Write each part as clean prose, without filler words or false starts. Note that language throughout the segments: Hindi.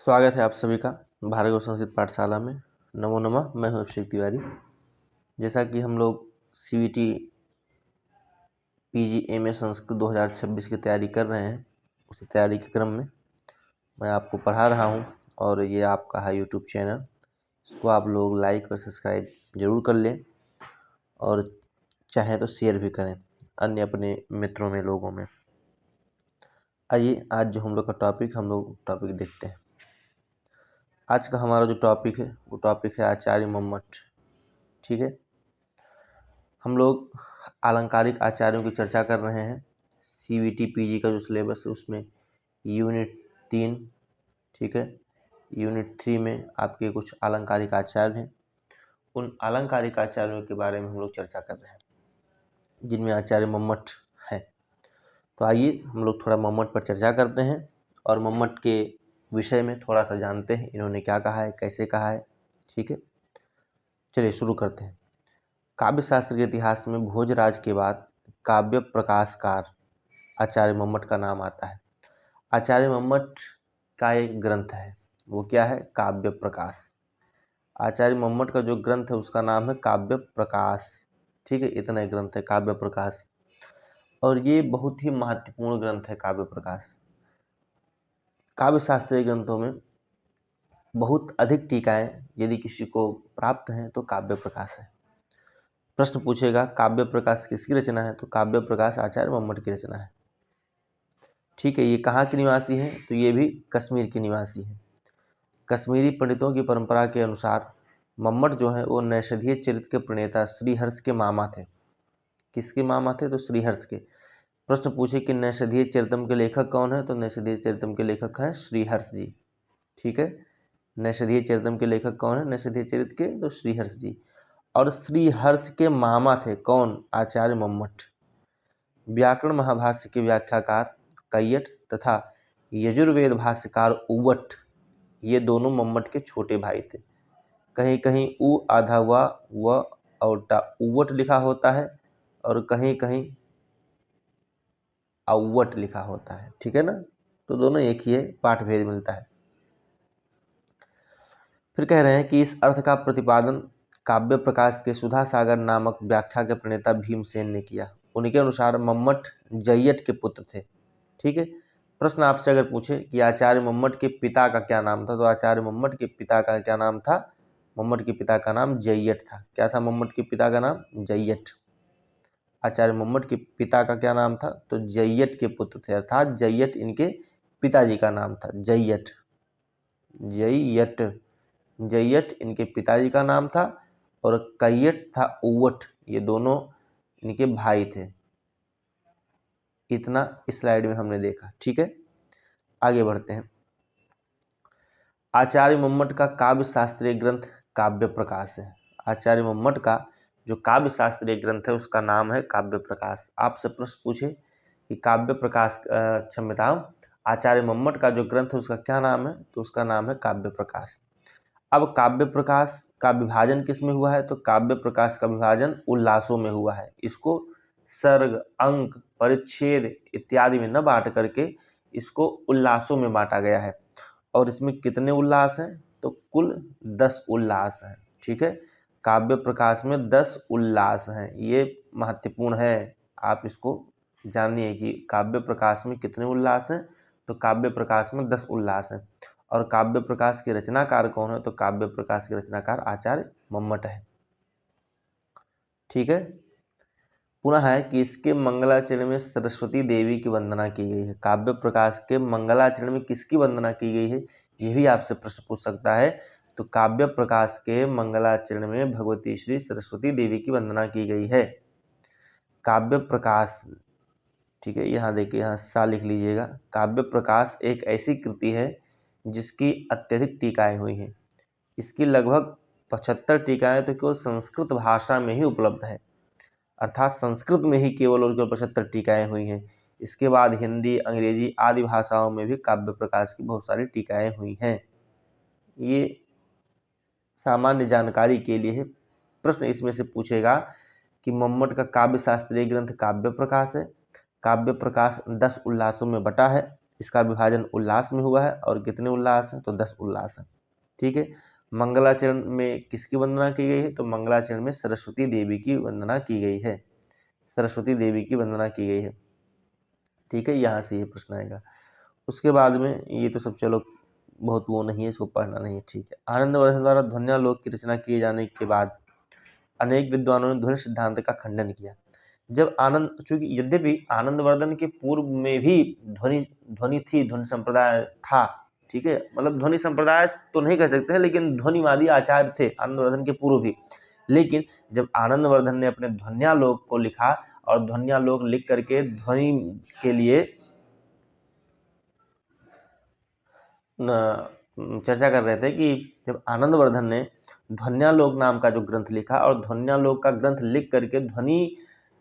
स्वागत है आप सभी का भार्गव संस्कृत पाठशाला में। नमो नमः। मैं हूं अभिषेक तिवारी। जैसा कि हम लोग CVT PG MA संस्कृत 2026 की तैयारी कर रहे हैं, उसी तैयारी के क्रम में मैं आपको पढ़ा रहा हूं और ये आपका है YouTube चैनल। इसको आप लोग लाइक और सब्सक्राइब जरूर कर लें और चाहे तो शेयर भी करें अन्य अपने मित्रों में, लोगों में। आइए आज जो हम लोग का टॉपिक देखते हैं। आज का हमारा जो टॉपिक है वो टॉपिक है आचार्य मम्मट। ठीक है, हम लोग अलंकारिक आचार्यों की चर्चा कर रहे हैं। CVT PG का जो सिलेबस है उसमें यूनिट 3, ठीक है, यूनिट 3 में आपके कुछ अलंकारिक आचार्य हैं। उन अलंकारिक आचार्यों के बारे में हम लोग चर्चा कर रहे हैं जिनमें आचार्य मम्मट है। तो आइए हम लोग थोड़ा मम्मट पर चर्चा करते हैं और मम्मट के विषय में थोड़ा सा जानते हैं, इन्होंने क्या कहा है, कैसे कहा है। ठीक है, चलिए शुरू करते हैं। काव्य शास्त्र के इतिहास में भोजराज के बाद काव्य प्रकाशकार आचार्य मम्मट का नाम आता है। आचार्य मम्मट का एक ग्रंथ है, वो क्या है? काव्य प्रकाश। आचार्य मम्मट का जो ग्रंथ है उसका नाम है काव्य प्रकाश। ठीक है, इतना ही ग्रंथ है काव्य प्रकाश, और ये बहुत ही महत्वपूर्ण ग्रंथ है काव्य प्रकाश। काव्य शास्त्रीय ग्रंथों में बहुत अधिक टीकाएं यदि किसी को प्राप्त हैं तो काव्य प्रकाश है। प्रश्न पूछेगा काव्य प्रकाश किसकी रचना है, तो काव्य प्रकाश आचार्य मम्मट की रचना है। ठीक है, ये कहाँ के निवासी हैं? तो ये भी कश्मीर के निवासी हैं। कश्मीरी पंडितों की परंपरा के अनुसार मम्मट जो है वो नैषधीय चरित्र के प्रणेता श्रीहर्ष के मामा थे। किसके मामा थे? तो श्रीहर्ष के। प्रश्न पूछे कि नैषधीय चरितम के लेखक कौन है, तो नैषधीय चरितम के लेखक हैं श्रीहर्ष जी। ठीक है, नैषधीय चरितम के लेखक कौन है? नैषधीय चरित्र के तो श्रीहर्ष जी। और श्रीहर्ष के मामा थे कौन? आचार्य मम्मट। व्याकरण महाभाष्य के व्याख्याकार कैयट तथा यजुर्वेद भाष्यकार उवट, ये दोनों मम्मट के छोटे भाई थे। कहीं कहीं उ आधा हुआ व औटा उवट लिखा होता है और कहीं कहीं अवट लिखा होता है। ठीक है ना, तो दोनों एक ही है, पाठ भेद मिलता है। फिर कह रहे हैं कि इस अर्थ का प्रतिपादन काव्य प्रकाश के सुधा सागर नामक व्याख्या के प्रणेता भीमसेन ने किया। उनके अनुसार मम्मट जय्यट के पुत्र थे। ठीक है, प्रश्न आपसे अगर पूछे कि आचार्य मम्मट के पिता का क्या नाम था, तो आचार्य मम्मट के पिता का क्या नाम था? मम्मट के पिता का नाम जय्यट था। क्या था मम्मट के पिता का नाम? जय्यट। आचार्य मम्मट के पिता का क्या नाम था? तो जय्यट के पुत्र थे, अर्थात जय्यट इनके पिताजी का नाम था। जय्यट, जय्यट, जय्यट इनके पिताजी का नाम था और कैयट था उवट, ये दोनों इनके भाई थे। इतना इस स्लाइड में हमने देखा। ठीक है, आगे बढ़ते हैं। आचार्य मम्मट का काव्य शास्त्रीय ग्रंथ काव्य प्रकाश है। आचार्य मम्मट का जो काव्य शास्त्रीय ग्रंथ है उसका नाम है काव्य प्रकाश। आपसे प्रश्न पूछे कि काव्य प्रकाश, क्षम्यताओं, आचार्य मम्मट का जो ग्रंथ है उसका क्या नाम है, तो उसका नाम है काव्य प्रकाश। अब काव्य प्रकाश का विभाजन किस में हुआ है, तो काव्य प्रकाश का विभाजन उल्लासों में हुआ है। इसको सर्ग, अंक, परिच्छेद इत्यादि में न बांट करके इसको उल्लासों में बांटा गया है। और इसमें कितने उल्लास हैं, तो कुल 10 उल्लास हैं। ठीक है, काव्य प्रकाश में 10 उल्लास हैं, ये महत्वपूर्ण है। आप इसको जानिए कि काव्य प्रकाश में कितने उल्लास हैं, तो काव्य प्रकाश में 10 उल्लास हैं। और काव्य प्रकाश के रचनाकार कौन है, तो काव्य प्रकाश के रचनाकार आचार्य मम्मट है। ठीक है, पुनः है कि इसके मंगलाचरण में सरस्वती देवी की वंदना की गई है। काव्य प्रकाश के मंगलाचरण में किसकी वंदना की गई है, यह भी आपसे प्रश्न पूछ सकता है। तो काव्य प्रकाश के मंगलाचरण में भगवती श्री सरस्वती देवी की वंदना की गई है। काव्य प्रकाश, ठीक है, यहाँ देखिए, यहाँ सा लिख लीजिएगा। काव्य प्रकाश एक ऐसी कृति है जिसकी अत्यधिक टीकाएं हुई हैं। इसकी लगभग 75 टीकाएं तो केवल संस्कृत भाषा में ही उपलब्ध है, अर्थात संस्कृत में ही केवल उनके 75 टीकाएं हुई हैं। इसके बाद हिंदी, अंग्रेजी आदि भाषाओं में भी काव्य प्रकाश की बहुत सारी टीकाएं हुई हैं। ये सामान्य जानकारी के लिए है। प्रश्न इसमें से पूछेगा कि मम्मट का काव्य शास्त्रीय ग्रंथ काव्य प्रकाश है। काव्य प्रकाश 10 उल्लासों में बटा है। इसका विभाजन उल्लास में हुआ है और कितने उल्लास हैं, तो 10 उल्लास हैं। ठीक है। मंगलाचरण में किसकी वंदना की गई है, तो मंगलाचरण में सरस्वती देवी की वंदना की गई है, सरस्वती देवी की वंदना की गई है। ठीक है, यहाँ से ये प्रश्न आएगा। उसके बाद में ये तो सब चलो बहुत वो नहीं है, इसको पढ़ना नहीं है। ठीक है। आनंदवर्धन द्वारा ध्वन्यालोक की रचना किए जाने के बाद अनेक विद्वानों ने ध्वनि सिद्धांत का खंडन किया। जब आनंद, चूंकि यद्यपि आनंदवर्धन के पूर्व में भी ध्वनि थी, ध्वनि संप्रदाय था। ठीक है, मतलब ध्वनि संप्रदाय तो नहीं कह सकते हैं, लेकिन ध्वनिवादी आचार्य थे आनंदवर्धन के पूर्व भी। लेकिन जब आनंदवर्धन ने अपने ध्वन्यालोक को लिखा और ध्वन्यालोक लिख करके ध्वनि के लिए चर्चा कर रहे थे कि जब आनंदवर्धन ने ध्वन्यालोक नाम का जो ग्रंथ लिखा और ध्वन्यालोक का ग्रंथ लिख करके ध्वनि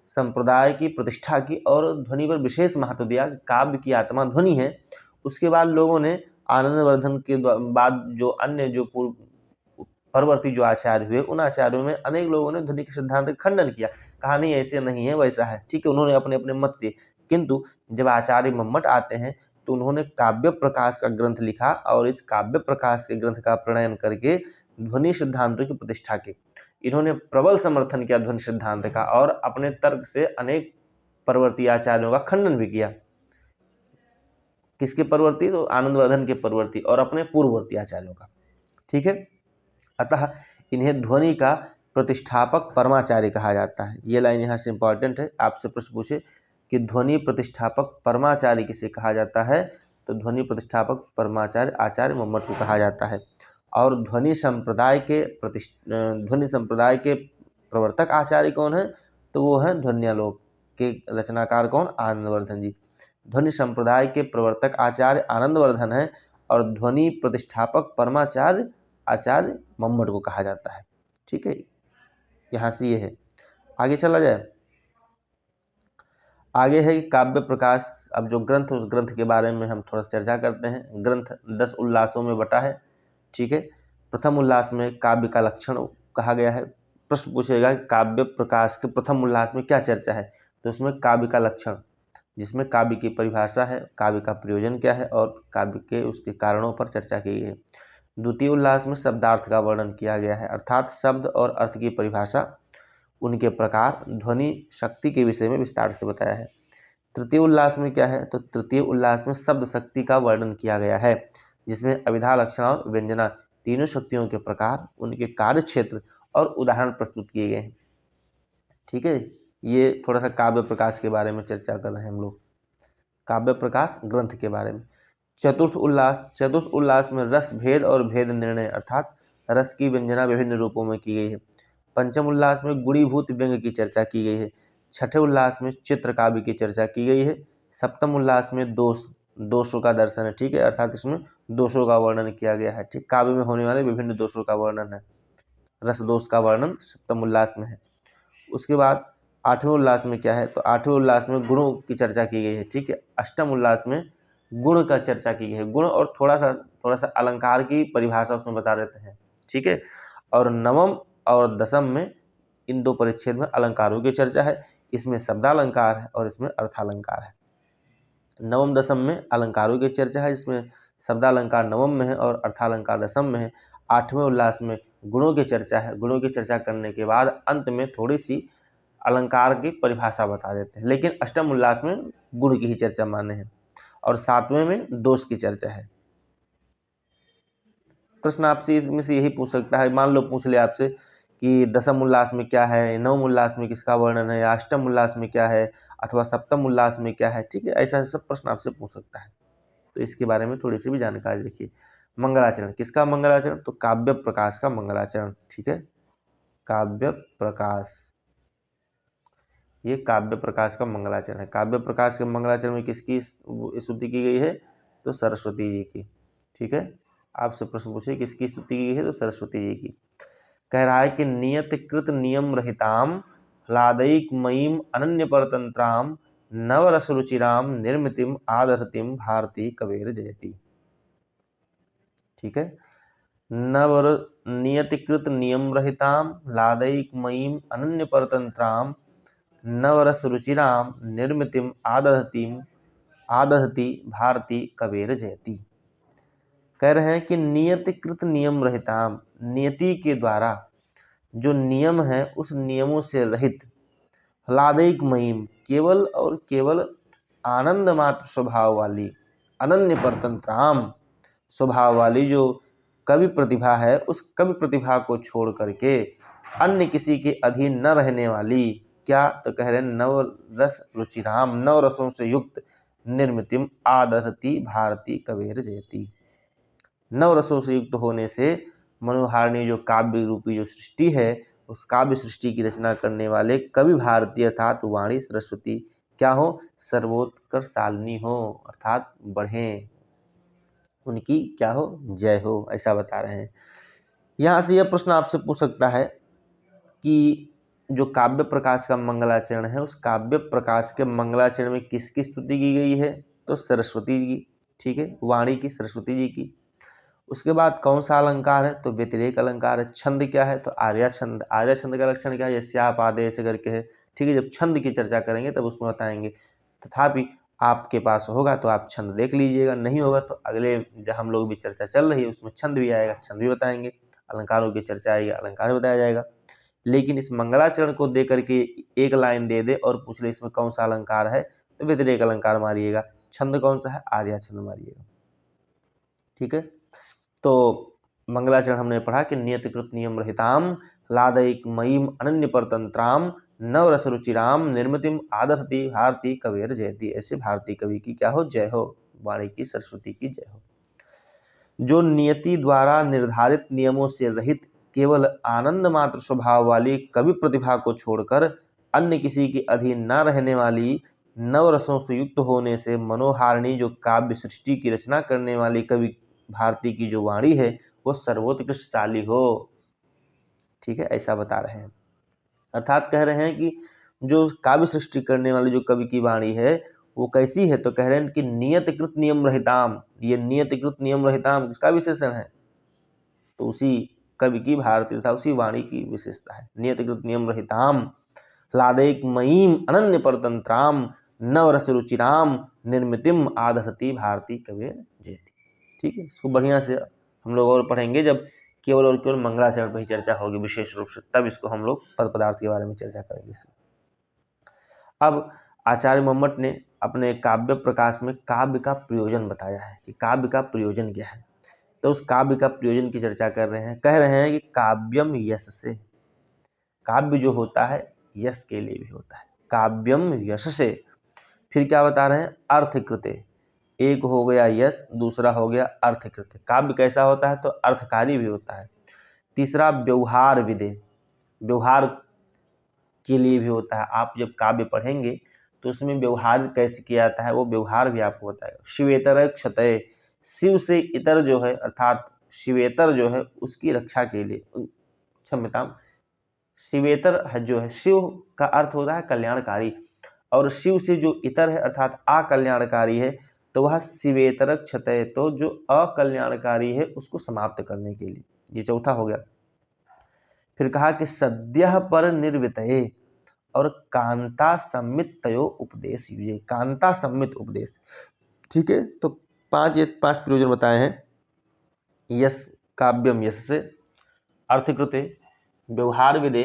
संप्रदाय की प्रतिष्ठा की और ध्वनि पर विशेष महत्व दिया, काव्य की आत्मा ध्वनि है, उसके बाद लोगों ने आनंदवर्धन के बाद जो अन्य जो परवर्ती जो आचार्य हुए, उन आचार्यों में अनेक लोगों ने ध्वनि के सिद्धांत का खंडन किया, कहा नहीं ऐसे नहीं है, वैसा है। ठीक है, उन्होंने अपने अपने मत दिए। किंतु जब आचार्य मम्मट आते हैं तो उन्होंने काव्य प्रकाश का ग्रंथ लिखा और इस काव्य प्रकाश के ग्रंथ का प्रणयन करके ध्वनि सिद्धांतों की प्रतिष्ठा की। इन्होंने प्रबल समर्थन किया ध्वनि सिद्धांत का और अपने तर्क से अनेक परवर्ती आचार्यों का खंडन भी किया। किसके परवर्ती, तो आनंदवर्धन के परवर्ती और अपने पूर्ववर्ती आचार्यों का। ठीक है, अतः इन्हें ध्वनि का प्रतिष्ठापक परमाचार्य कहा जाता है। ये लाइन यहाँ से इंपॉर्टेंट है, आपसे प्रश्न पूछे कि ध्वनि प्रतिष्ठापक परमाचार्य किसे कहा जाता है, तो ध्वनि प्रतिष्ठापक परमाचार्य आचार्य मम्मट को कहा जाता है। और ध्वनि संप्रदाय के प्रवर्तक आचार्य कौन है, तो वो है ध्वन्यालोक के रचनाकार कौन, आनंदवर्धन जी। ध्वनि संप्रदाय के प्रवर्तक आचार्य आनंदवर्धन है और ध्वनि प्रतिष्ठापक परमाचार्य आचार्य मम्मट को कहा जाता है। ठीक है, यहाँ से ये है। आगे चला जाए, आगे है काव्य प्रकाश। अब जो ग्रंथ, उस ग्रंथ के बारे में हम थोड़ा सा चर्चा करते हैं। ग्रंथ 10 उल्लासों में बटा है। ठीक है, प्रथम उल्लास में काव्य का लक्षण कहा गया है। प्रश्न पूछेगा काव्य प्रकाश के प्रथम उल्लास में क्या चर्चा है, तो उसमें काव्य का लक्षण, जिसमें काव्य की परिभाषा है, काव्य का प्रयोजन क्या है और काव्य के उसके कारणों पर चर्चा की गई है। द्वितीय उल्लास में शब्दार्थ का वर्णन किया गया है, अर्थात शब्द और अर्थ की परिभाषा, उनके प्रकार, ध्वनि शक्ति के विषय में विस्तार से बताया है। तृतीय उल्लास में क्या है, तो तृतीय उल्लास में शब्द शक्ति का वर्णन किया गया है, जिसमें अभिधा, लक्षण और व्यंजना तीनों शक्तियों के प्रकार, उनके कार्य क्षेत्र और उदाहरण प्रस्तुत किए गए हैं। ठीक है, ये थोड़ा सा काव्य प्रकाश के बारे में चर्चा कर रहे हैं हम लोग, काव्य प्रकाश ग्रंथ के बारे में। चतुर्थ उल्लास में रस भेद और भेद निर्णय, अर्थात रस की व्यंजना विभिन्न रूपों में की गई है। पंचम उल्लास में गुणीभूत व्यंग की चर्चा की गई है। छठे उल्लास में चित्र काव्य की चर्चा की गई है। सप्तम उल्लास में दोषों का दर्शन है। ठीक है, अर्थात इसमें दोषों का वर्णन किया गया है। ठीक, काव्य में होने वाले विभिन्न दोषों का वर्णन है, रस दोष का वर्णन सप्तम उल्लास में है। उसके बाद आठवें उल्लास में क्या है, तो आठवें उल्लास में गुणों की चर्चा की गई है। ठीक है, अष्टम उल्लास में गुण का चर्चा की गई है, गुण और थोड़ा सा अलंकार की परिभाषा उसमें बता देते हैं। ठीक है, और नवम और दसम में इन दो परिच्छेद में अलंकारों की चर्चा है। इसमें शब्दालंकार है और इसमें अर्थालंकार है। नवम दसम में अलंकारों की चर्चा है, जिसमें शब्दालंकार नवम में है और अर्थालंकार दसम में है। आठवें उल्लास में गुणों की चर्चा है। गुणों की चर्चा करने के बाद अंत में थोड़ी सी अलंकार की परिभाषा बता देते हैं, लेकिन अष्टम उल्लास में गुण की ही चर्चा माने हैं और सातवें में दोष की चर्चा है। प्रश्न आपसे इसमें से यही पूछ सकता है, मान लो पूछ ले आपसे कि दसम उल्लास में क्या है, नवम उल्लास में किसका वर्णन है, या अष्टम उल्लास में क्या है, अथवा सप्तम उल्लास में क्या है। ठीक है, ऐसा सब प्रश्न आपसे पूछ सकता है, तो इसके बारे में थोड़ी सी भी जानकारी रखिए। मंगलाचरण, किसका मंगलाचरण, तो काव्य प्रकाश का मंगलाचरण। ठीक है, काव्य प्रकाश, ये काव्य प्रकाश का मंगलाचरण है। काव्य प्रकाश के मंगलाचरण में किसकी स्तुति की गई है, तो सरस्वती जी की। ठीक है, आपसे प्रश्न पूछे किसकी स्तुति की गई है, तो सरस्वती जी की। कह रहा है कि नियत कृत नियम रहिताम ह्लादैक मयीम अनन्य परतंत्राम नवरस रुचिराम निर्मितिम आदरतिम भारती कबीर जयती। ठीक है, नवर नियतिकृत नियम रहिताम ह्लादैक मयीम अनन्य परतंत्राम नवरस रुचिराम निर्मितिम आदधतीम आदहति भारती कबीर जयति। कह रहे हैं कि नियतिकृत नियम रहिताम, नियति के द्वारा जो नियम है उस नियमों से रहित, ह्लादैक मयीम केवल और केवल आनंद मात्र स्वभाव वाली, अनन्य परतंत्राम स्वभाव वाली जो कवि प्रतिभा है, उस कवि प्रतिभा को छोड़ करके अन्य किसी के अधीन न रहने वाली, क्या तो कह रहे हैं नव रस रुचिराम, नव रसों से युक्त निर्मितिम आदहति भारती कबीर जयति। नव रसों से युक्त होने से मनोहारिणी जो काव्य रूपी जो सृष्टि है, उस काव्य सृष्टि की रचना करने वाले कवि भारती अर्थात वाणी सरस्वती क्या हो, सर्वोत्कर्षालिनी हो, अर्थात बढ़े, उनकी क्या हो, जय हो, ऐसा बता रहे हैं। यहाँ से यह प्रश्न आपसे पूछ सकता है कि जो काव्य प्रकाश का मंगलाचरण है, उस काव्य प्रकाश के मंगलाचरण में किसकी स्तुति की गई है, तो सरस्वती जी की, ठीक है, वाणी की, सरस्वती जी की। उसके बाद कौन सा अलंकार है, तो व्यतिरेक अलंकार है। छंद क्या है, तो आर्या छंद। आर्या छंद का लक्षण क्या है, यस्याप आदेश करके है, ठीक है। जब छंद की चर्चा करेंगे तब उसमें बताएंगे, तथापि आपके पास होगा तो आप छंद देख लीजिएगा, नहीं होगा तो अगले जब हम लोग भी चर्चा चल रही है उसमें छंद भी आएगा, छंद भी बताएंगे, अलंकारों की चर्चा आएगी, अलंकार बताया जाएगा। लेकिन इस मंगलाचरण को दे करके एक लाइन दे दे और पूछ ले इसमें कौन सा अलंकार है, तो व्यतिरेक अलंकार मारिएगा। छंद कौन सा है, आर्या छंद मारिएगा, ठीक है। तो मंगलाचरण हमने पढ़ा कि नियतिकृत नियम रहिताम ह्लादैक मयीम अनन्य परतंत्राम नवरस रुचिराम निर्मितिम आदहति भारती कबीर जयति। ऐसे भारती कवि की क्या हो, जय हो, वाणी की, सरस्वती की जय हो। जो नियति द्वारा निर्धारित नियमों से रहित केवल आनंद मात्र स्वभाव वाली कवि प्रतिभा को छोड़कर अन्य किसी के अधीन न रहने वाली, नवरसों से युक्त होने से मनोहारिणी जो काव्य सृष्टि की रचना करने वाली कवि भारती की जो वाणी है वो सर्वोत्कृष्टशाली हो, ठीक है, ऐसा बता रहे हैं। अर्थात कह रहे हैं कि जो काव्य सृष्टि करने वाली जो कवि की वाणी है वो कैसी है, तो कह रहे हैं कि नियतकृत नियम रहिताम। ये नियतकृत नियम रहिताम किसका विशेषण है, तो उसी कवि की, भारती था उसी वाणी की विशेषता है। नियतकृत नियम रहिताम ह्लादैक मयीम अनन्य परतंत्राम नवरस रुचिराम निर्मितिम आदहति भारती कबीर जयति। ठीक है, इसको बढ़िया से हम लोग और पढ़ेंगे जब केवल और केवल मंगलाचरण पर ही चर्चा होगी विशेष रूप से, तब इसको हम लोग पद पदार्थ के बारे में चर्चा करेंगे। अब आचार्य मम्मट ने अपने काव्य प्रकाश में काव्य का प्रयोजन बताया है कि काव्य का प्रयोजन क्या है। तो उस काव्य का प्रयोजन की चर्चा कर रहे हैं। कह रहे हैं कि काव्यम यश से, काव्य जो होता है यश के लिए भी होता है, काव्यम यश से। फिर क्या बता रहे हैं, अर्थकृते, एक हो गया यश, दूसरा हो गया अर्थकृत। काव्य कैसा होता है, तो अर्थकारी भी होता है। तीसरा व्यवहार विदे, व्यवहार के लिए भी होता है। आप जब काव्य पढ़ेंगे तो उसमें व्यवहार कैसे किया जाता है वो व्यवहार भी आपको बताएगा। शिवेतर क्षतय, शिव से इतर जो है अर्थात शिवेतर जो है उसकी रक्षा के लिए, क्षम्यताम, शिवेतर जो है, शिव का अर्थ होता है कल्याणकारी, और शिव से जो इतर है अर्थात अकल्याणकारी है, तो वह शिवेतर क्षतय, तो जो अकल्याणकारी है उसको समाप्त करने के लिए। ये चौथा हो गया। फिर कहा कि सद्यः पर निर्वितये और कांता सम्मित तयो उपदेश युजे, कांता सम्मित उपदेश, ठीक है। तो पांच प्रयोजन बताए हैं। यश, काव्यम यश से, अर्थकृते, व्यवहार विदे,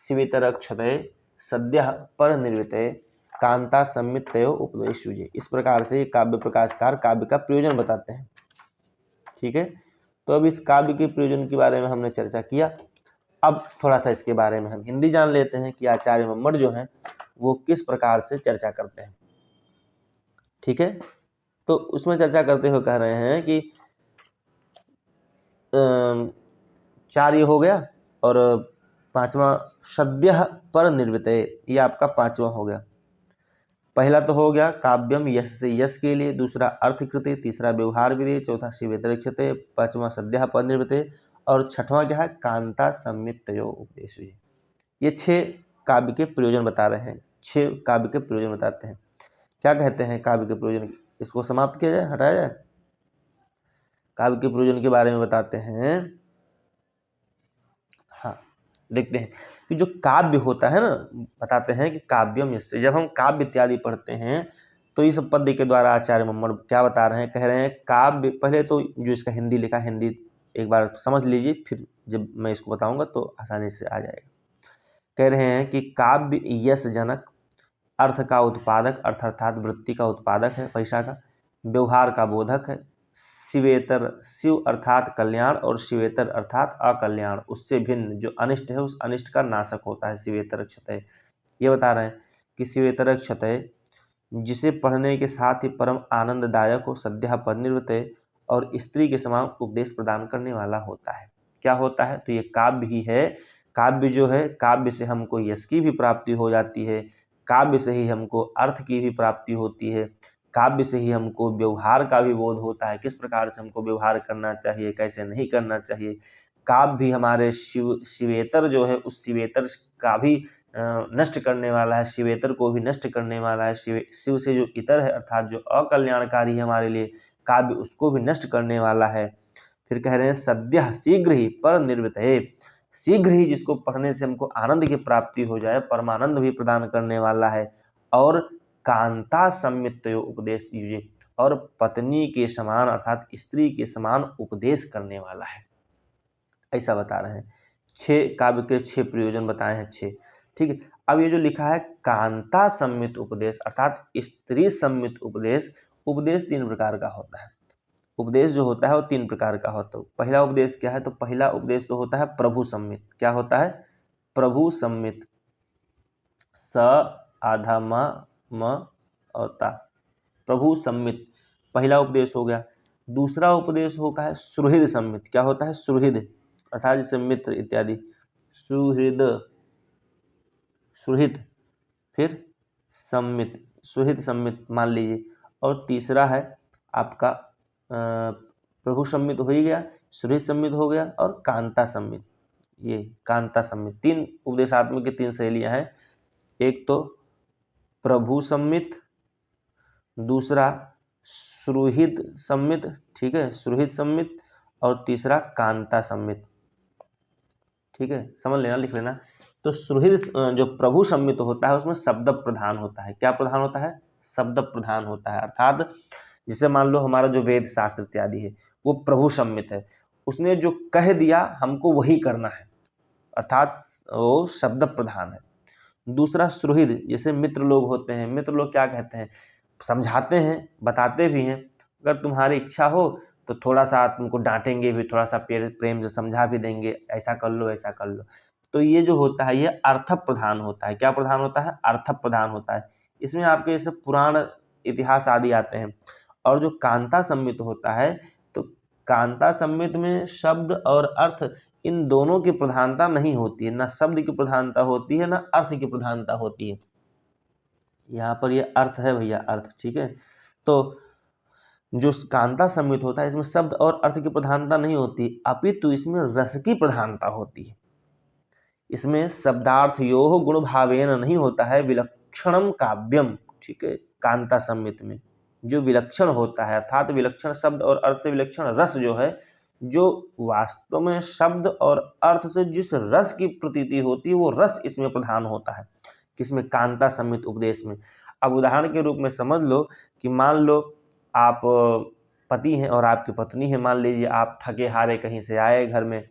शिवेतर क्षतये, सद्य पर निर्वृतये, कांता सम्मित तयो उपदेश युजे। इस प्रकार से काव्य प्रकाशकार काव्य का प्रयोजन बताते हैं, ठीक है। तो अब इस काव्य के प्रयोजन के बारे में हमने चर्चा किया। अब थोड़ा सा इसके बारे में हम हिंदी जान लेते हैं कि आचार्य मम्मट जो हैं वो किस प्रकार से चर्चा करते हैं, ठीक है। तो उसमें चर्चा करते हुए कह रहे हैं कि चार ये हो गया, और पांचवा सद्य पर निर्वृतये, ये आपका पांचवा हो गया। पहला तो हो गया काव्यम यश से, यश के लिए, दूसरा अर्थकृते, तीसरा व्यवहार विदे, चौथा शिवेतर क्षते, पांचवा सद्य पर निर्वृतये, और छठवां क्या है, कांता सम्मित तयो उपदेश। ये 6 काव्य के प्रयोजन बता रहे हैं, 6 काव्य के प्रयोजन बताते हैं। क्या कहते हैं काव्य के प्रयोजन, इसको समाप्त किया जाए, हटाया जाए। काव्य के प्रयोजन के बारे में बताते हैं। हाँ, देखते हैं कि जो काव्य होता है ना, बताते हैं कि काव्यम यस्य, जब हम काव्य इत्यादि पढ़ते हैं तो इस पद्य के द्वारा आचार्य मम्मट क्या बता रहे हैं, कह रहे हैं काव्य, पहले तो जो इसका हिंदी लिखा, हिंदी एक बार समझ लीजिए, फिर जब मैं इसको बताऊंगा तो आसानी से आ जाएगा। कह रहे हैं कि काव्य यश जनक, अर्थ का उत्पादक, अर्थ अर्थात वृत्ति का उत्पादक है, पैसा का, व्यवहार का बोधक है, शिवेतर, शिव अर्थात कल्याण और शिवेतर अर्थात अकल्याण, उससे भिन्न जो अनिष्ट है उस अनिष्ट का नाशक होता है, शिवेतर क्षतय। ये बता रहे हैं कि शिवेतर क्षतय जिसे पढ़ने के साथ ही परम आनंददायक हो, सद्यः परिनिर्वृत और स्त्री के समान उपदेश प्रदान करने वाला होता है। क्या होता है, तो ये काव्य ही है। काव्य जो है, काव्य से हमको यश की भी प्राप्ति हो जाती है, काव्य से ही हमको अर्थ की भी प्राप्ति होती है, काव्य से ही हमको व्यवहार का भी बोध होता है, किस प्रकार से हमको व्यवहार करना चाहिए, कैसे नहीं करना चाहिए। काव्य भी हमारे शिवेतर जो है उस शिवेतर का भी नष्ट करने वाला है, शिवेतर को भी नष्ट करने वाला है। शिव से जो इतर है अर्थात जो अकल्याणकारी है हमारे लिए, काव्य उसको भी नष्ट करने वाला है। फिर कह रहे हैं सद्यः शीघ्र ही पर निर्वृत है, शीघ्र ही जिसको पढ़ने से हमको आनंद की प्राप्ति हो जाए, परमानंद भी प्रदान करने वाला है। और कांता सम्मित उपदेश युजे, और पत्नी के समान अर्थात स्त्री के समान उपदेश करने वाला है, ऐसा बता रहे हैं। 6 काव्य के 6 प्रयोजन बताए हैं, 6। ठीक है, अब ये जो लिखा है कांता सम्मित उपदेश अर्थात स्त्री सम्मित उपदेश, उपदेश 3 प्रकार का होता है। उपदेश जो होता है वो 3 प्रकार का होता है। पहला उपदेश क्या है, तो पहला उपदेश तो होता है प्रभु सम्मित। क्या होता है, प्रभु सम्मित, स आधा म और ता, प्रभु सम्मित पहला उपदेश हो गया। दूसरा उपदेश होता है सुहृद सम्मित। क्या होता है, सुहृद अर्थात जैसे मित्र इत्यादि, सुहृद, सुहृद, फिर सम्मित, सुहृद सम्मित मान लीजिए। और तीसरा है आपका प्रभु सम्मित हो ही गया, सुहृद सम्मित हो गया और कांता सम्मित। ये कांता सम्मित 3 उपदेशात्मक की 3 शैलियां हैं। एक तो प्रभु सम्मित, दूसरा सुहृद सम्मित, ठीक है, सुहृद सम्मित, और तीसरा कांता सम्मित। ठीक है, समझ लेना, लिख लेना। तो सुहृद जो प्रभु सम्मित होता है उसमें शब्द प्रधान होता है। क्या प्रधान होता है, शब्द प्रधान होता है, अर्थात जैसे मान लो हमारा जो वेद शास्त्र इत्यादि है वो प्रभु सम्मित है, उसने जो कह दिया हमको वही करना है, अर्थात वो शब्द प्रधान है। दूसरा सुहृद, जैसे मित्र लोग होते हैं, मित्र लोग क्या कहते हैं, समझाते हैं, बताते भी हैं, अगर तुम्हारी इच्छा हो तो थोड़ा सा तुमको डांटेंगे भी, थोड़ा सा प्रेम से समझा भी देंगे, ऐसा कर लो ऐसा कर लो। तो ये जो होता है ये अर्थ प्रधान होता है। क्या प्रधान होता है, अर्थ प्रधान होता है। इसमें आपके जैसे पुराण इतिहास आदि आते हैं। और जो कांता सम्मित होता है, तो कांता सम्मित में शब्द और अर्थ इन दोनों की प्रधानता नहीं होती है, ना शब्द की प्रधानता होती है ना अर्थ की प्रधानता होती है। यहाँ पर ये अर्थ है भैया, अर्थ, ठीक है। तो जो कांता सम्मित होता है इसमें शब्द और अर्थ की प्रधानता नहीं होती, अपितु इसमें रस की प्रधानता होती है। इसमें शब्दार्थ यो गुण भावेन नहीं होता है, विलक्षणम काव्यम, ठीक है। कांता सम्मित में जो विलक्षण होता है अर्थात विलक्षण शब्द और अर्थ से विलक्षण रस जो है, जो वास्तव में शब्द और अर्थ से जिस रस की प्रतीति होती है वो रस इसमें प्रधान होता है, किसमें, कांता सम्मित उपदेश में। अब उदाहरण के रूप में समझ लो कि मान लो आप पति हैं और आपकी पत्नी है, मान लीजिए आप थके हारे कहीं से आए घर में,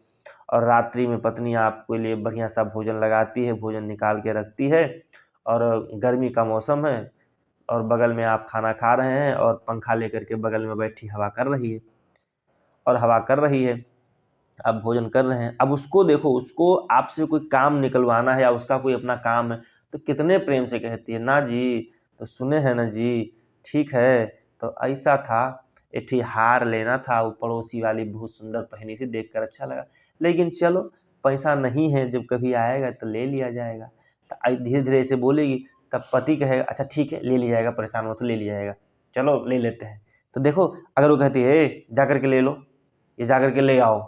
और रात्रि में पत्नी आपके लिए बढ़िया सा भोजन लगाती है, भोजन निकाल के रखती है, और गर्मी का मौसम है और बगल में आप खाना खा रहे हैं और पंखा लेकर के बगल में बैठी हवा कर रही है, और हवा कर रही है, आप भोजन कर रहे हैं। अब उसको देखो, उसको आपसे कोई काम निकलवाना है या उसका कोई अपना काम है, तो कितने प्रेम से कहती है, ना जी, तो सुने हैं ना जी, ठीक है, तो ऐसा था, एक ही हार लेना था, वो पड़ोसी वाली बहुत सुंदर पहनी थी, देखकर अच्छा लगा, लेकिन चलो पैसा नहीं है, जब कभी आएगा तो ले लिया जाएगा। तो धीरे धीरे ऐसे बोलेगी, तब पति कहेगा अच्छा ठीक है ले लिया जाएगा, परेशान हो तो ले लिया जाएगा, चलो ले लेते हैं। तो देखो अगर वो कहती है जा करके ले लो, ये जा करके ले आओ,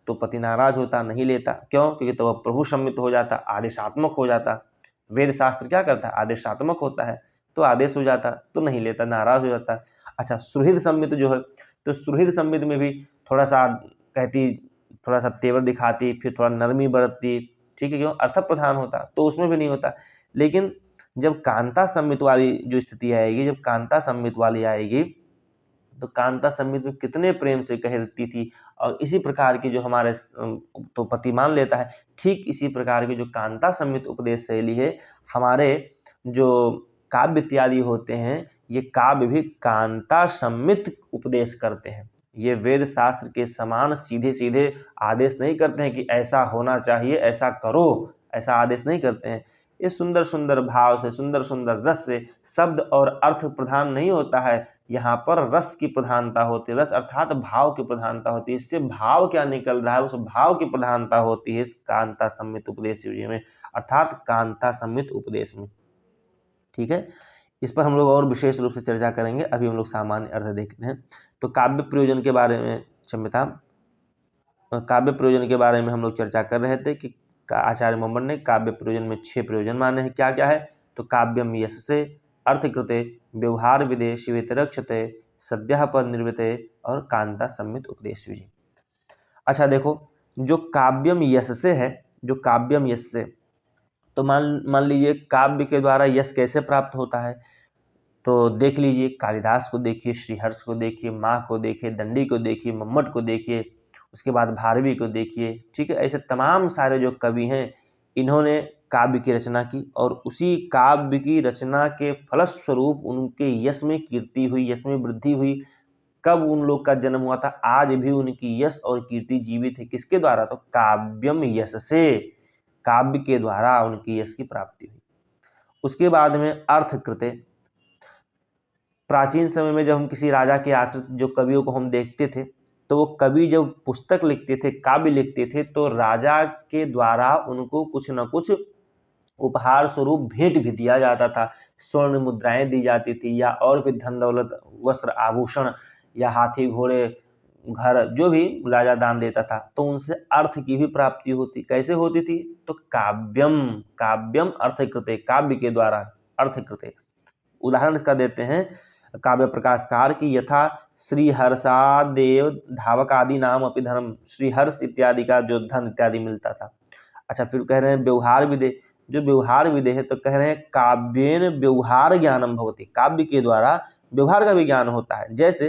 तो पति नाराज होता, नहीं लेता। क्यों, क्योंकि तो वह प्रभु सम्मित हो जाता, आदेशात्मक हो जाता। वेद शास्त्र क्या करता है, आदेशात्मक होता है, तो आदेश हो जाता, तो नहीं लेता, नाराज हो जाता। अच्छा, सुहृद सम्मित जो है, तो सुहृद सम्मित में भी थोड़ा सा कहती, थोड़ा सा तेवर दिखाती, फिर थोड़ा नरमी बरतती, ठीक है, क्यों, अर्थ प्रधान होता, तो उसमें भी नहीं होता। लेकिन जब कांता सम्मित वाली जो स्थिति आएगी, जब कांता सम्मित वाली आएगी, तो कांता सम्मित में कितने प्रेम से कहती थी, और इसी प्रकार की जो हमारे तो पति मान लेता है, ठीक इसी प्रकार की जो कांता सम्मित उपदेश शैली है, हमारे जो काव्य इत्यादि होते हैं, ये काव्य भी कांता सम्मित उपदेश करते हैं। ये वेद शास्त्र के समान सीधे सीधे आदेश नहीं करते हैं कि ऐसा होना चाहिए, ऐसा करो, ऐसा आदेश नहीं करते हैं। ये सुंदर सुंदर भाव से, सुंदर सुंदर रस से, शब्द और अर्थ प्रधान नहीं होता है, यहाँ पर रस की प्रधानता होती है। रस अर्थात भाव की प्रधानता होती है। इससे भाव क्या निकल रहा है, उस भाव की प्रधानता होती है इस कांता सम्मित उपदेश में, अर्थात कांता सम्मित उपदेश में। ठीक है, इस पर हम लोग और विशेष रूप से चर्चा करेंगे। अभी हम लोग सामान्य अर्थ देखते हैं। तो काव्य प्रयोजन के बारे में, क्षम्यता, काव्य प्रयोजन के बारे में हम लोग चर्चा कर रहे थे कि आचार्य मोहम्मद ने काव्य प्रयोजन में 6 प्रयोजन माने हैं। क्या क्या है? तो काव्यम यस्से, अर्थकृते, व्यवहार विदे, शिवेतरक्षते, सद्यः पद निर्वृते और कांता सम्मित उपदेश विजय। अच्छा देखो, जो काव्यम यस्से है, जो काव्यम यस्से, तो मान लीजिए काव्य के द्वारा यश कैसे प्राप्त होता है, तो देख लीजिए, कालिदास को देखिए, श्रीहर्ष को देखिए, माह को देखिए, दंडी को देखिए, मम्मट को देखिए, उसके बाद भारवी को देखिए। ठीक है, ऐसे तमाम सारे जो कवि हैं, इन्होंने काव्य की रचना की, और उसी काव्य की रचना के फलस्वरूप उनके यश में कीर्ति हुई, यश में वृद्धि हुई। कब उन लोग का जन्म हुआ था? आज भी उनकी यश और कीर्ति जीवित है। किसके द्वारा? तो काव्यम यश से, काव्य के द्वारा उनकी यश की प्राप्ति हुई। उसके बाद में अर्थकृते। प्राचीन समय में जब हम किसी राजा के आश्रित जो कवियों को हम देखते थे, तो वो कवि जब पुस्तक लिखते थे, काव्य लिखते थे, तो राजा के द्वारा उनको कुछ न कुछ उपहार स्वरूप भेंट भी दिया जाता था। स्वर्ण मुद्राएं दी जाती थी, या और भी धन दौलत, वस्त्र आभूषण, या हाथी घोड़े, घर, जो भी राजा दान देता था, तो उनसे अर्थ की भी प्राप्ति होती। कैसे होती थी? तो काव्यम, काव्यम अर्थकृते, काव्य के द्वारा अर्थकृते। उदाहरण इसका देते हैं काव्य प्रकाशकार की, यथा श्रीहर्षादेव धावकादि नाम अपि धर्म, श्रीहर्ष इत्यादि का जो धन इत्यादि मिलता था। अच्छा, फिर कह रहे हैं व्यवहार विदे, जो व्यवहार विदे है, तो कह रहे हैं काव्येन व्यवहार ज्ञानम भवति, काव्य के द्वारा व्यवहार का भी ज्ञान होता है। जैसे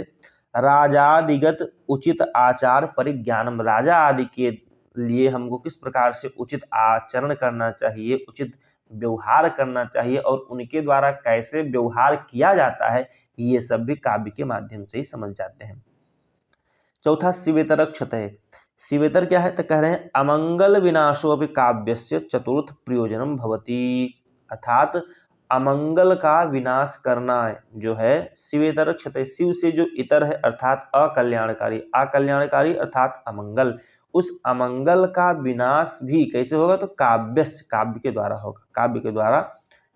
राजादिगत उचित आचार परिज्ञानम, राजा आदि के लिए हमको किस प्रकार से उचित आचरण करना चाहिए, उचित व्यवहार करना चाहिए, और उनके द्वारा कैसे व्यवहार किया जाता है, ये सब भी काव्य के माध्यम से ही समझ जाते हैं। चौथा शिवेतरक्षते। शिवेतर क्या है? तो कह रहे हैं अमंगल विनाशो अपि काव्यस्य चतुर्थ प्रयोजनम भवति, अर्थात अमंगल का विनाश करना जो है शिवेतरक्षते, शिव से जो इतर है अर्थात अकल्याणकारी, अकल्याणकारी अर्थात अमंगल, उस अमंगल का विनाश भी कैसे होगा? तो काव्यस्य, काव्य के द्वारा होगा, काव्य के द्वारा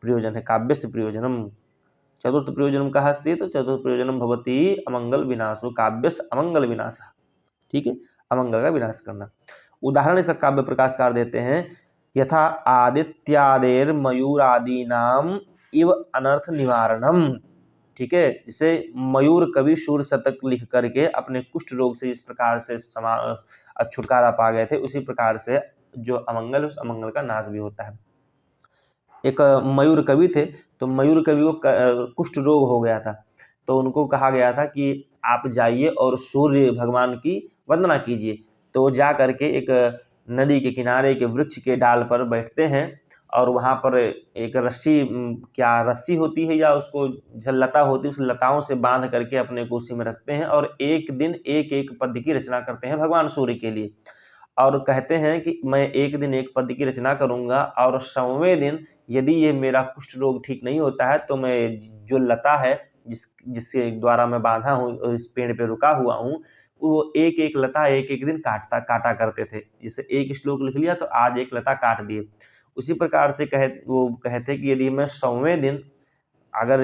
प्रयोजन है, काव्यस्य प्रयोजनम। चतुर्थ प्रयोजनम कहा अस्ति? तो चतुर्थ प्रयोजनम भवति अमंगल विनाशो, काव्यस्य अमंगल विनाश। ठीक है, अमंगल का विनाश करना। उदाहरण इसका काव्य प्रकाशकार देते हैं, यथा आदित्यादेर मयूरादि नाम इव अनर्थ निवारणम। ठीक है, जिसे मयूर कवि सूर्य शतक लिख करके अपने कुष्ठ रोग से जिस प्रकार से छुटकारा पा गए थे, उसी प्रकार से जो अमंगल, उस अमंगल का नाश भी होता है। एक मयूर कवि थे, तो मयूर कवि को कुष्ठ रोग हो गया था, तो उनको कहा गया था कि आप जाइए और सूर्य भगवान की वंदना कीजिए। तो वो जा करके एक नदी के किनारे के वृक्ष के डाल पर बैठते हैं, और वहाँ पर एक रस्सी, क्या रस्सी होती है या उसको लता होती है, उस लताओं से बांध करके अपने कुर्सी में रखते हैं, और एक दिन एक एक पद्य की रचना करते हैं भगवान सूर्य के लिए, और कहते हैं कि मैं एक दिन एक पद्य की रचना करूंगा, और 100वें दिन यदि ये मेरा कुष्ठ रोग ठीक नहीं होता है, तो मैं जो लता है जिसके द्वारा मैं बांधा हूँ, इस पेड़ पे रुका हुआ हूँ, वो एक एक लता एक एक दिन काटा करते थे। जैसे एक श्लोक लिख लिया तो आज एक लता काट दिए। उसी प्रकार से वो कहते कि यदि मैं 100वें दिन अगर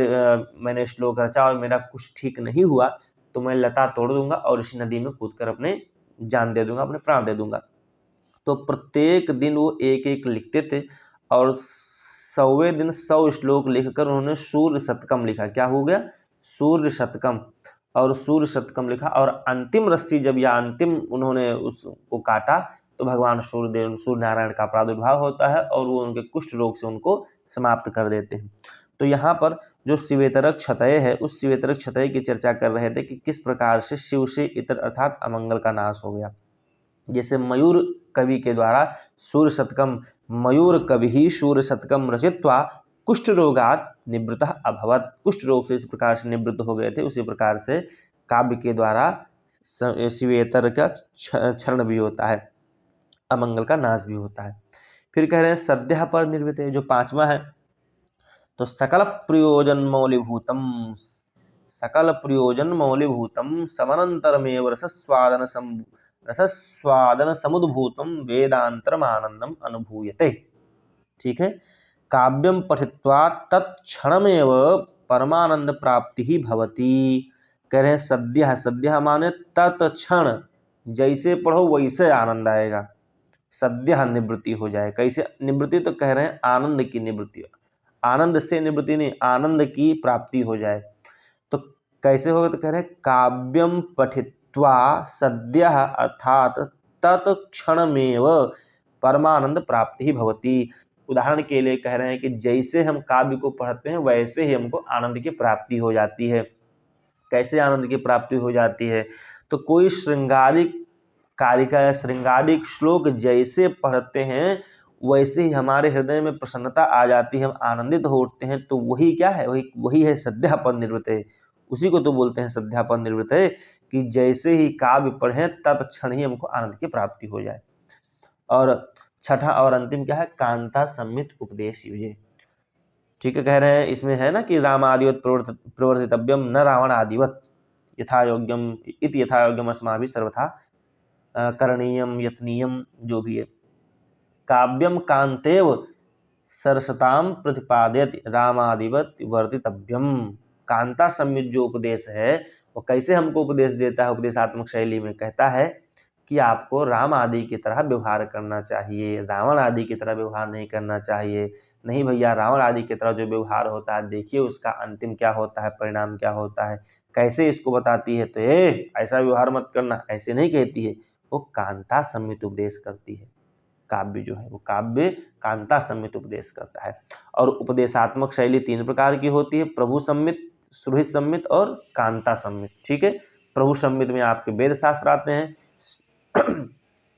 मैंने श्लोक रचा और मेरा कुछ ठीक नहीं हुआ, तो मैं लता तोड़ दूंगा और इस नदी में कूदकर अपने जान दे दूंगा, अपने प्राण दे दूंगा। तो प्रत्येक दिन वो एक एक लिखते थे, और 100वें दिन 100 श्लोक लिखकर उन्होंने सूर्य शतकम लिखा। क्या हो गया? सूर्य शतकम। और सूर्य शतकम लिखा, और अंतिम रस्सी जब, या अंतिम उन्होंने उसको काटा, तो भगवान सूर्य नारायण का प्रादुर्भाव होता है, और वो उनके कुष्ठ रोग से उनको समाप्त कर देते हैं। तो यहाँ पर जो शिवेतरक क्षतय है, उस शिवेतरक क्षतय की चर्चा कर रहे थे कि किस प्रकार से शिव से इतर अर्थात अमंगल का नाश हो गया। जैसे मयूर कवि के द्वारा सूर्य शतकम, मयूर कवि ही सूर्य शतकम रचित्वा कुष्ठ रोगात निवृत्तः अभवत, कुष्ठ रोग से इस प्रकार से निवृत्त हो गए थे, उसी प्रकार से काव्य के द्वारा शिवेतर का क्षरण भी होता है, अमंगल का नाश भी होता है। फिर कह रहे हैं सद्यः पर निर्वृत, जो पांचवा है, तो सकल प्रयोजन मौलिभूतम, सकल प्रयोजन मौलिभूतम समनंतरमेव रसस्वादन समुद्भूतम वेदांतरम आनंदम अनुभूयते। ठीक है, काव्यम पठित्वा तत्क्षणमेव परमानंद प्राप्ति ही भवती। कह रहे हैं सद्यः, सद्यः माने तत्क्षण, जैसे पढ़ो वैसे आनंद आएगा, सद्यः निवृत्ति हो जाए। कैसे निवृत्ति, तो कह रहे हैं आनंद की निवृत्ति, आनंद से निवृत्ति नहीं, आनंद की प्राप्ति हो जाए। तो कैसे होगा, तो कह रहे हैं काव्यम पठित्वा सद्यः अर्थात तत्क्षणमेव परमानंद प्राप्ति ही भवती। उदाहरण के लिए कह रहे हैं कि जैसे हम काव्य को पढ़ते हैं वैसे ही हमको आनंद की प्राप्ति हो जाती है। कैसे आनंद की प्राप्ति हो जाती है, तो कोई श्रृंगारिक कारिका या श्रृंगारिक श्लोक जैसे पढ़ते हैं वैसे ही हमारे हृदय में प्रसन्नता आ जाती है, हम आनंदित हो उठते हैं। तो वही क्या है, वही है सद्यापन निवृत्त, उसी को तो बोलते हैं सद्यापन निवृत्त, कि जैसे ही काव्य पढ़ें तत्क्षण ही हमको आनंद की प्राप्ति हो जाए। और छठा और अंतिम क्या है, कांता सम्मित उपदेश युजे। ठीक है, कह रहे हैं इसमें है ना कि राम आदिवत प्रवर्तितव्यम न रावण आदिवत, यथा योग्यम इति यथा योग्यम अस्माभिः सर्वथा करणीयम यत्नीयम, जो भी है। काव्यम कांतेव सरसताम प्रतिपादयति रामादिवत वर्तितव्यम। कांता सम्मित जो उपदेश है वो कैसे हमको उपदेश देता है, उपदेशात्मक शैली में कहता है कि आपको राम आदि की तरह व्यवहार करना चाहिए, रावण आदि की तरह व्यवहार नहीं करना चाहिए। नहीं भैया, रावण आदि की तरह जो व्यवहार होता है देखिए उसका अंतिम क्या होता है, परिणाम क्या होता है, कैसे इसको बताती है। तो ऐसा व्यवहार मत करना, ऐसे नहीं कहती है, वो कांता सम्मित उपदेश करती है। काव्य जो है वो काव्य कांता सम्मित उपदेश करता है। और उपदेशात्मक शैली तीन प्रकार की होती है, प्रभु सम्मित, सुहृद सम्मित और कांता सम्मित। ठीक है, प्रभु सम्मित में आपके वेद शास्त्र आते हैं,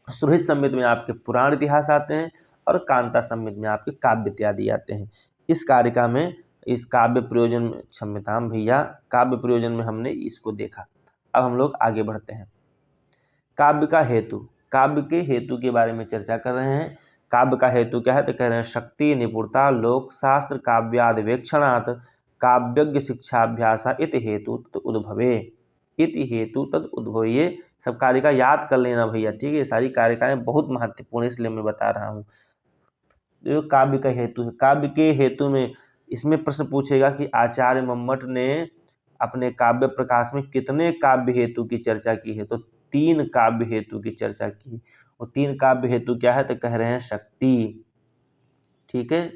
सुहृद सम्मित में आपके पुराण इतिहास आते हैं, और कांता सम्मित में आपके काव्य इत्यादि आते हैं। इस कारिका में इस काव्य प्रयोजन, क्षम्यताम भैया, काव्य प्रयोजन में हमने इसको देखा। अब हम लोग आगे बढ़ते हैं। काव्य का हेतु, काव्य के हेतु के बारे में चर्चा कर रहे हैं। काव्य का हेतु क्या है, तो कह रहे हैं शक्ति निपुणता लोक शास्त्र काव्यादि वेक्षणात् काव्यज्ञ शिक्षाभ्यासा इति हेतु तद उद्भवे, इति हेतु तद उद्भवे। ये सब कारिका याद कर लेना भैया, ठीक है, ये सारी कारिकाएं बहुत महत्वपूर्ण, इसलिए मैं बता रहा हूँ। जो काव्य का हेतु है, काव्य के हेतु में इसमें प्रश्न पूछेगा कि आचार्य मम्मट ने अपने काव्य प्रकाश में कितने काव्य हेतु की चर्चा की है, तो 3 काव्य हेतु की चर्चा की। और 3 काव्य हेतु क्या है, तो कह रहे हैं शक्ति। ठीक है,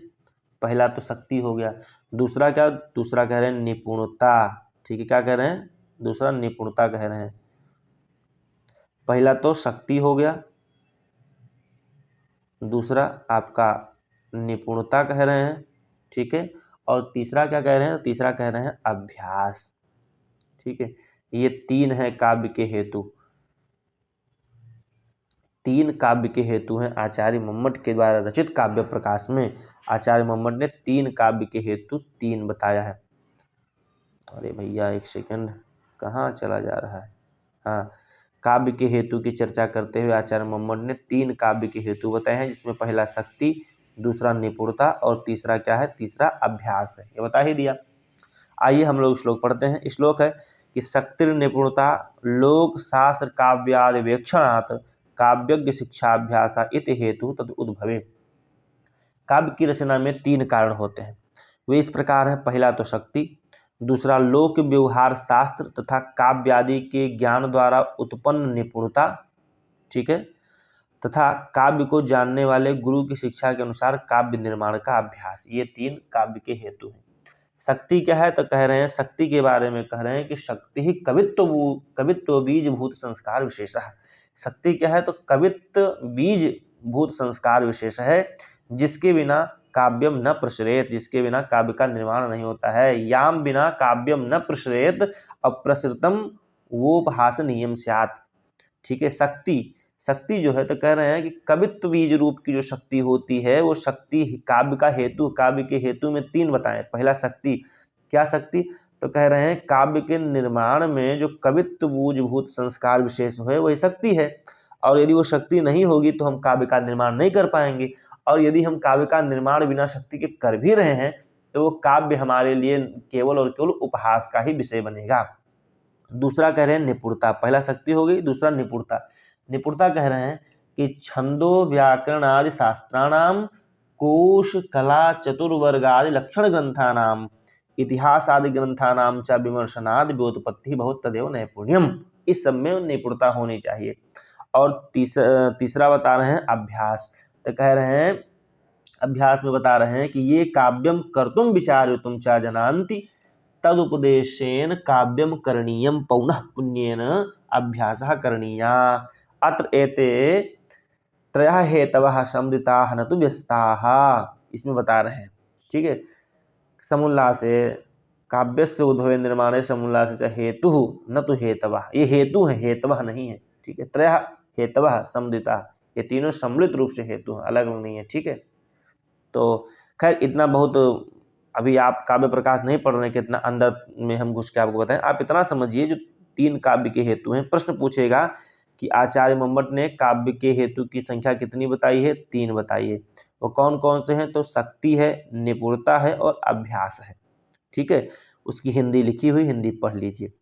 पहला तो शक्ति हो गया, दूसरा क्या, दूसरा कह रहे हैं निपुणता। ठीक है, क्या कह रहे हैं, दूसरा निपुणता कह रहे हैं। पहला तो शक्ति हो गया, दूसरा आपका निपुणता कह रहे हैं। ठीक है, और तीसरा क्या कह रहे हैं, तीसरा कह रहे हैं अभ्यास। ठीक है, ये 3 है काव्य के हेतु, 3 काव्य के हेतु हैं आचार्य मम्मट के द्वारा रचित काव्य प्रकाश में। आचार्य मम्मट ने 3 काव्य के हेतु 3 बताया है। अरे भैया एक सेकंड, कहाँ चला जा रहा है। हाँ, काव्य के हेतु की चर्चा करते हुए आचार्य मम्मट ने 3 काव्य के हेतु बताए हैं, जिसमें पहला शक्ति, दूसरा निपुणता और तीसरा क्या है, तीसरा अभ्यास है। ये बता ही दिया। आइए हम लोग श्लोक पढ़ते हैं। श्लोक है कि शक्ति निपुणता लोक शास्त्र काव्यादि वेक्षणात् काव्यज्ञ शिक्षाभ्यासा इति हेतु तद उद्भवे। काव्य की रचना में 3 कारण होते हैं, वे इस प्रकार हैं। पहला तो शक्ति, दूसरा लोक व्यवहार शास्त्र तथा काव्य आदि के ज्ञान द्वारा उत्पन्न निपुणता। ठीक है, तथा काव्य को जानने वाले गुरु की शिक्षा के अनुसार काव्य निर्माण का अभ्यास। ये 3 काव्य के हेतु हैं। शक्ति क्या है, तो कह रहे हैं शक्ति के बारे में कह रहे हैं कि शक्ति ही कवित्व बीज भूत संस्कार विशेष है। शक्ति क्या है, तो कवित्व बीज भूत संस्कार विशेष है, जिसके बिना काव्यम न प्रसरेत, जिसके बिना काव्य का निर्माण नहीं होता है। याम बिना काव्यम न प्रसरेत अप्रसृतम वोपहासनीयम स्यात्। ठीक है, शक्ति जो है तो कह रहे हैं कि कवित्व बीज रूप की जो शक्ति होती है वो शक्ति काव्य का हेतु, काव्य के हेतु में 3 बताएं। पहला शक्ति, क्या शक्ति, तो कह रहे हैं काव्य के निर्माण में जो कवित्व बीजभूत संस्कार विशेष है वही शक्ति है, और यदि वो शक्ति नहीं होगी तो हम काव्य का निर्माण नहीं कर पाएंगे, और यदि हम काव्य का निर्माण बिना शक्ति के कर भी रहे हैं तो वो काव्य हमारे लिए केवल और केवल उपहास का ही विषय बनेगा। दूसरा कह रहे हैं निपुणता, पहला शक्ति हो गई, दूसरा निपुणता। निपुणता कह रहे हैं कि छंदो व्याकरण आदि शास्त्राणाम कोश कला चतुर्वर्गादि लक्षण ग्रंथानाम इतिहास आदि ग्रंथानाम च विमर्शनादि व्युत्पत्ति बहुत तदेव नैपुण्यम, इस सब में निपुणता होनी चाहिए। और तीसरा बता रहे हैं अभ्यास, तो कह रहे हैं अभ्यास में बता रहे हैं कि ये काव्यम कर्तुम विचार्यतुम च जनान्ति तदुपदेशेन काव्यम करणीयम पौनः पुण्येन अभ्यासः करणीया। अत्र एते त्रयः हेतवः सम्मिलिताः न तु व्यस्ताः, इसमें बता रहे हैं। ठीक है, समुल्लासे काव्यस्य उद्भवे निर्माणे समुल्लासे च हेतुः न तु हेतवः, ये हेतु है, हेतवः नहीं है। ठीक है, त्रयः हेतवः सम्मिलिताः, ये तीनों सम्मिलित रूप से हेतु हैं, अलग अलग नहीं है। ठीक है, तो खैर इतना बहुत, अभी आप काव्य प्रकाश नहीं पढ़ रहे, कितना अंदर में हम घुस के आपको बताएं। आप इतना समझिए जो 3 काव्य के हेतु हैं, प्रश्न पूछेगा कि आचार्य मम्मट ने काव्य के हेतु की संख्या कितनी बताई है, 3 बताई है। वो कौन कौन से हैं, तो शक्ति है, निपुणता है और अभ्यास है। ठीक है, उसकी हिंदी लिखी हुई, हिंदी पढ़ लीजिए,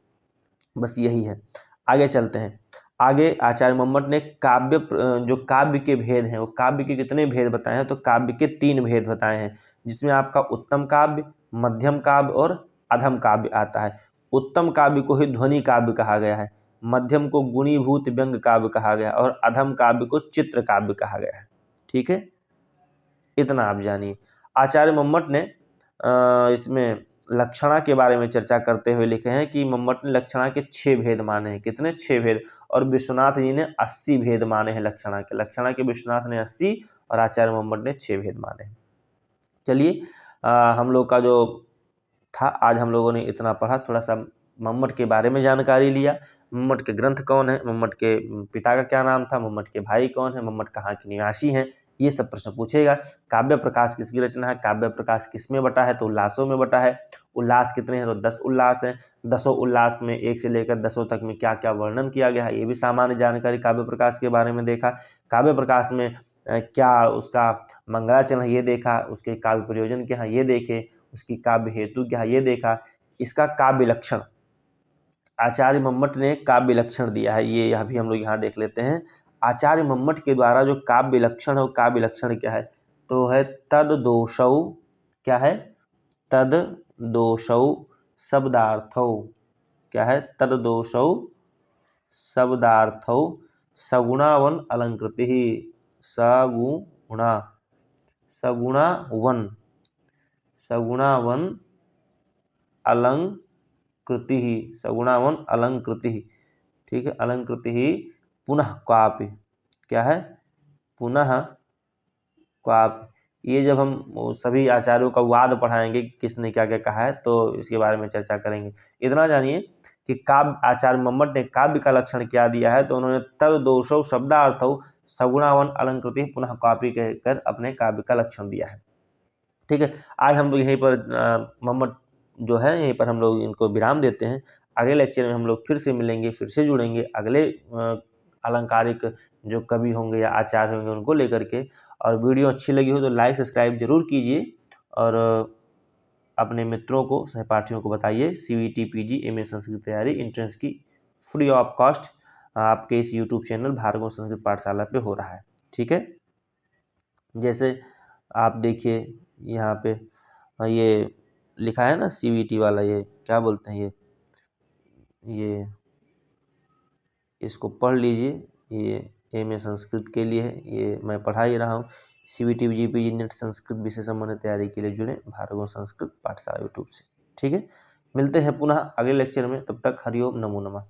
बस यही है। आगे चलते हैं। आगे आचार्य मम्मट ने काव्य जो काव्य के भेद हैं, वो काव्य के कितने भेद बताए हैं, तो काव्य के 3 भेद बताए हैं, जिसमें आपका उत्तम काव्य, मध्यम काव्य और अधम काव्य आता है। उत्तम काव्य को ही ध्वनि काव्य कहा गया है, मध्यम को गुणीभूत व्यंग काव्य कहा गया और अधम काव्य को चित्र काव्य कहा गया है। ठीक है, इतना आप जानिए। आचार्य मम्मट ने इसमें लक्षणा के बारे में चर्चा करते हुए लिखे हैं कि मम्मट ने लक्षणा के 6 भेद माने हैं। कितने? 6 भेद। और विश्वनाथ जी ने 80 भेद माने हैं लक्षणा के। लक्षणा के विश्वनाथ ने 80 और आचार्य मम्मट ने 6 भेद माने हैं। चलिए, हम लोग का जो था आज हम लोगों ने इतना पढ़ा, थोड़ा सा मम्मट के बारे में जानकारी लिया। मम्मट के ग्रंथ कौन है, मम्मट के पिता का क्या नाम था, मम्मट के भाई कौन है, मम्मट कहाँ के निवासी हैं, ये सब प्रश्न पूछेगा। काव्य प्रकाश किसकी रचना है, काव्य प्रकाश किसमें बटा है, तो उल्लासों में बटा है। उल्लास कितने हैं, तो 10 उल्लास हैं। 10 उल्लास में 1 से लेकर 10 तक में क्या क्या वर्णन किया गया है, ये भी सामान्य जानकारी काव्य प्रकाश के बारे में देखा। काव्य प्रकाश में क्या उसका मंगलाचरण है ये देखा, उसके काव्य प्रयोजन क्या है ये देखे, उसकी काव्य हेतु क्या है ये देखा। इसका काव्य लक्षण आचार्य मम्मट ने काव्य लक्षण दिया है, ये अभी हम लोग यहाँ देख लेते हैं। आचार्य मम्मट के द्वारा जो काव्य लक्षण है वो काव्य लक्षण क्या है, तो है तद दोषौ, क्या है, तद दोषौ शब्दार्थौ, क्या है, तद दोषौ शब्दार्थौ सगुणावन अलंकृति, सगुणा सगुणावन सगुणावन अलंकृति, सगुणावन अलंकृति। ठीक है, अलंकृति पुनः क्वापि, क्या है, पुनः क्वापि। ये जब हम सभी आचार्यों का वाद पढ़ाएंगे किसने क्या क्या कहा है तो इसके बारे में चर्चा करेंगे। इतना जानिए कि काव्य आचार्य मम्मट ने काव्य का लक्षण क्या दिया है, तो उन्होंने तद दोषौ शब्दार्थौ सगुणावन अलंकृति पुनः क्वापि कहकर अपने काव्य का लक्षण दिया है। ठीक है, आज हम लोग यहीं पर मम्मट जो है यहीं पर हम लोग इनको विराम देते हैं। अगले लेक्चर में हम लोग फिर से मिलेंगे, फिर से जुड़ेंगे अगले अलंकारिक जो कवि होंगे या आचार्य होंगे उनको लेकर के। और वीडियो अच्छी लगी हो तो लाइक सब्सक्राइब जरूर कीजिए और अपने मित्रों को, सहपाठियों को बताइए। CVT PG MA संस्कृत तैयारी एंट्रेंस की फ्री ऑफ कॉस्ट आपके इस यूट्यूब चैनल भार्गव संस्कृत पाठशाला पे हो रहा है। ठीक है, जैसे आप देखिए यहाँ पे ये लिखा है ना CVT वाला, ये क्या बोलते हैं, ये इसको पढ़ लीजिए, ये MA संस्कृत के लिए है, ये मैं पढ़ा ही रहा हूँ। CVT GPG नेट संस्कृत विषय संबंधी तैयारी के लिए जुड़े भार्गव संस्कृत पाठशाला यूट्यूब से। ठीक है, मिलते हैं पुनः अगले लेक्चर में, तब तक हरिओम नमो नमः।